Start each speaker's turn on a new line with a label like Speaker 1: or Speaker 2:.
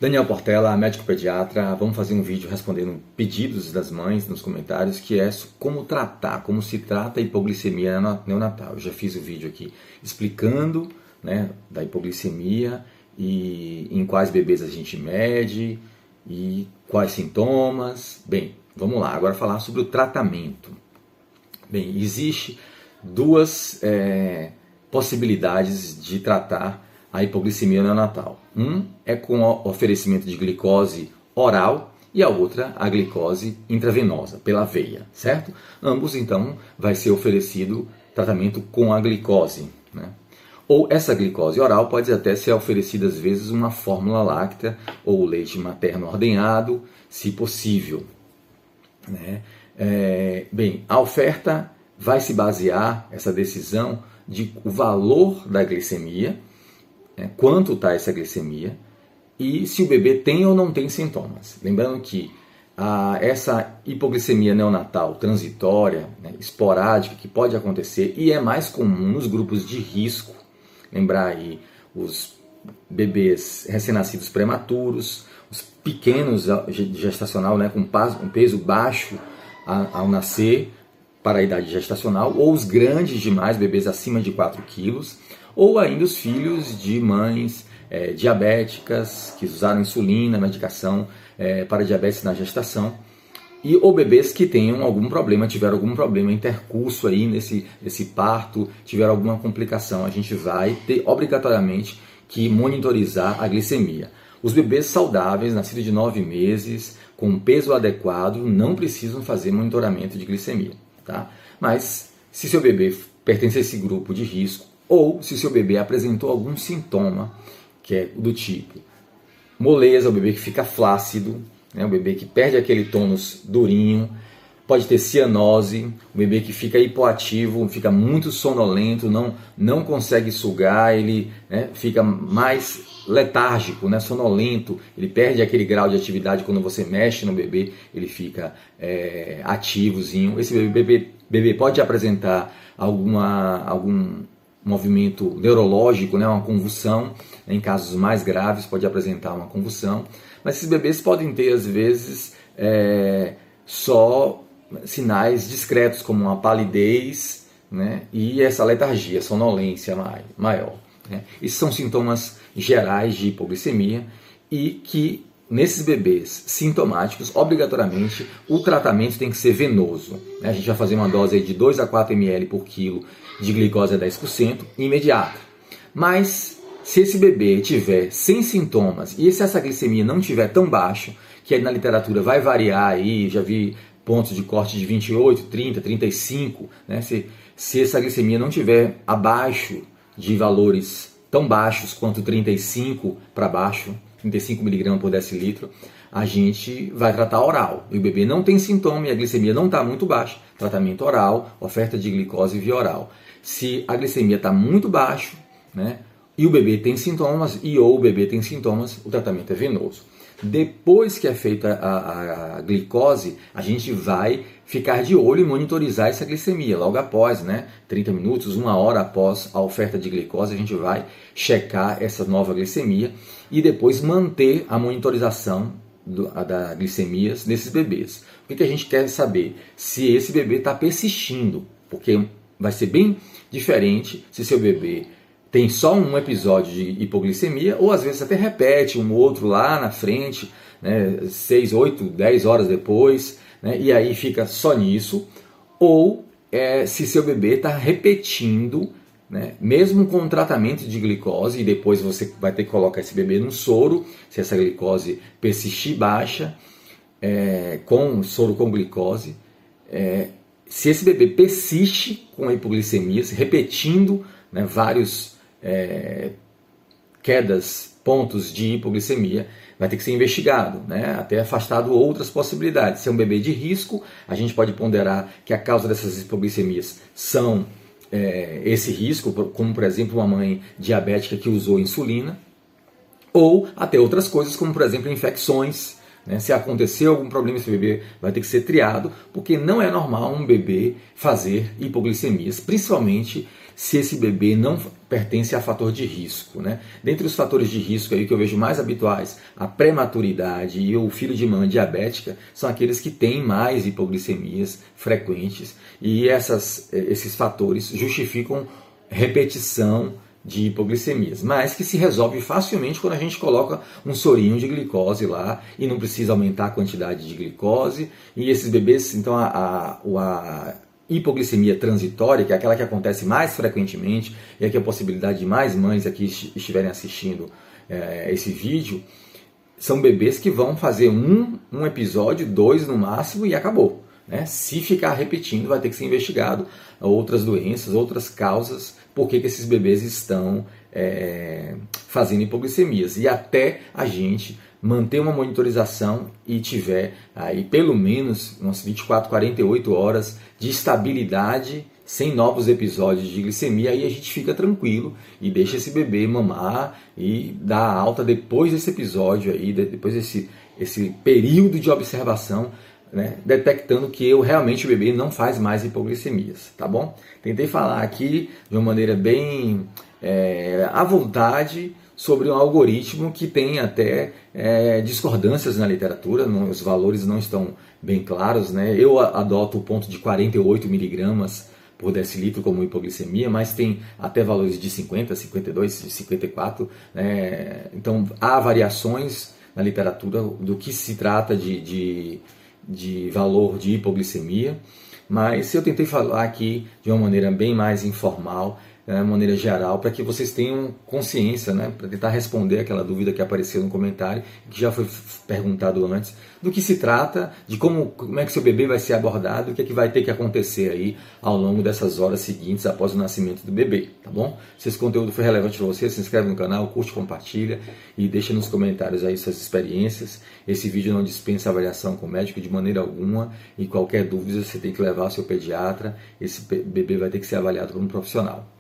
Speaker 1: Daniel Portela, médico pediatra. Vamos fazer um vídeo respondendo pedidos das mães nos comentários, que é como tratar, como se trata a hipoglicemia neonatal. Eu já fiz o vídeo aqui explicando, né, da hipoglicemia e em quais bebês a gente mede e quais sintomas. Bem, vamos lá, agora falar sobre o tratamento. Bem, existe duas possibilidades de tratar a hipoglicemia neonatal. Um é com o oferecimento de glicose oral e a outra a glicose intravenosa, pela veia, certo? Ambos, então, vai ser oferecido tratamento com a glicose, né? Ou essa glicose oral pode até ser oferecida, às vezes, uma fórmula láctea ou leite materno ordenhado, se possível, né? Bem, a oferta vai se basear, essa decisão, o valor da glicemia, quanto está essa glicemia e se o bebê tem ou não tem sintomas. Lembrando que essa hipoglicemia neonatal transitória, né, esporádica, que pode acontecer e é mais comum nos grupos de risco. Lembrar aí os bebês recém-nascidos prematuros, os pequenos gestacional, né, com um peso baixo ao nascer para a idade gestacional, ou os grandes demais, bebês acima de 4 quilos, ou ainda os filhos de mães diabéticas que usaram insulina, medicação para diabetes na gestação, ou bebês que tenham algum problema, tiveram algum problema intercurso aí nesse parto, tiveram alguma complicação. A gente vai ter obrigatoriamente que monitorizar a glicemia. Os bebês saudáveis, nascidos de 9 meses, com peso adequado, não precisam fazer monitoramento de glicemia, tá? Mas se seu bebê pertence a esse grupo de risco, ou se seu bebê apresentou algum sintoma, que é do tipo moleza, o bebê que fica flácido, né, o bebê que perde aquele tônus durinho, pode ter cianose, o bebê que fica hipoativo, fica muito sonolento, não consegue sugar, ele fica mais letárgico, né, sonolento, ele perde aquele grau de atividade quando você mexe no bebê, ele fica ativozinho. Esse bebê pode apresentar algum movimento neurológico, né, uma convulsão. Em casos mais graves pode apresentar uma convulsão, mas esses bebês podem ter às vezes só sinais discretos como uma palidez, né, e essa letargia, sonolência maior, né. Esses são sintomas gerais de hipoglicemia e que nesses bebês sintomáticos, obrigatoriamente, o tratamento tem que ser venoso, né? A gente vai fazer uma dose aí de 2 a 4 ml por quilo de glicose a 10% imediata. Mas se esse bebê tiver sem sintomas e se essa glicemia não tiver tão baixa, que aí na literatura vai variar aí, já vi pontos de corte de 28, 30, 35, né? Se essa glicemia não tiver abaixo de valores tão baixos quanto 35 para baixo, 35 mg por decilitro, a gente vai tratar oral. E o bebê não tem sintoma e a glicemia não está muito baixa, tratamento oral, oferta de glicose via oral. Se a glicemia está muito baixa, né, e o bebê tem sintomas, ou o bebê tem sintomas, o tratamento é venoso. Depois que é feita a glicose, a gente vai ficar de olho e monitorizar essa glicemia. Logo após, né, 30 minutos, 1 hora após a oferta de glicose, a gente vai checar essa nova glicemia e depois manter a monitorização da glicemia desses bebês. O que a gente quer saber? Se esse bebê está persistindo, porque vai ser bem diferente se seu bebê tem só um episódio de hipoglicemia, ou às vezes até repete um outro lá na frente, né, 6, 8, 10 horas depois, né, e aí fica só nisso, ou se seu bebê está repetindo, né, mesmo com tratamento de glicose, e depois você vai ter que colocar esse bebê num soro, se essa glicose persistir baixa, com soro com glicose, se esse bebê persiste com a hipoglicemia, repetindo, né, vários pontos de hipoglicemia, vai ter que ser investigado, né, até afastado outras possibilidades. Se é um bebê de risco, a gente pode ponderar que a causa dessas hipoglicemias são esse risco, como por exemplo uma mãe diabética que usou insulina, ou até outras coisas, como por exemplo infecções, né? Se acontecer algum problema, esse bebê vai ter que ser triado, porque não é normal um bebê fazer hipoglicemias, principalmente se esse bebê não pertence a fator de risco, né? Dentre os fatores de risco aí que eu vejo mais habituais, a prematuridade e o filho de mãe diabética são aqueles que têm mais hipoglicemias frequentes, e esses fatores justificam repetição de hipoglicemias, mas que se resolve facilmente quando a gente coloca um sorinho de glicose lá e não precisa aumentar a quantidade de glicose. E esses bebês, então a hipoglicemia transitória, que é aquela que acontece mais frequentemente, e aqui a possibilidade de mais mães aqui estiverem assistindo esse vídeo, são bebês que vão fazer um episódio, 2 no máximo, e acabou. Né? Se ficar repetindo, vai ter que ser investigado outras doenças, outras causas, por que esses bebês estão fazendo hipoglicemias. E até a gente manter uma monitorização e tiver aí pelo menos umas 24, 48 horas de estabilidade, sem novos episódios de glicemia, aí a gente fica tranquilo e deixa esse bebê mamar e dá alta depois desse episódio aí, depois desse período de observação, né, detectando que realmente o bebê não faz mais hipoglicemias, tá bom? Tentei falar aqui de uma maneira bem à vontade sobre um algoritmo que tem até discordâncias na literatura, os valores não estão bem claros, né? Eu adoto o ponto de 48 miligramas por decilitro como hipoglicemia, mas tem até valores de 50, 52, 54, né? Então há variações na literatura do que se trata de valor de hipoglicemia, mas eu tentei falar aqui de uma maneira bem mais informal, de uma maneira geral, para que vocês tenham consciência, né, para tentar responder aquela dúvida que apareceu no comentário, que já foi perguntado antes, do que se trata, de como é que seu bebê vai ser abordado, o que é que vai ter que acontecer aí ao longo dessas horas seguintes após o nascimento do bebê, tá bom? Se esse conteúdo foi relevante para você, se inscreve no canal, curte, compartilha e deixa nos comentários aí suas experiências. Esse vídeo não dispensa avaliação com o médico de maneira alguma, e qualquer dúvida você tem que levar ao seu pediatra, esse bebê vai ter que ser avaliado por um profissional.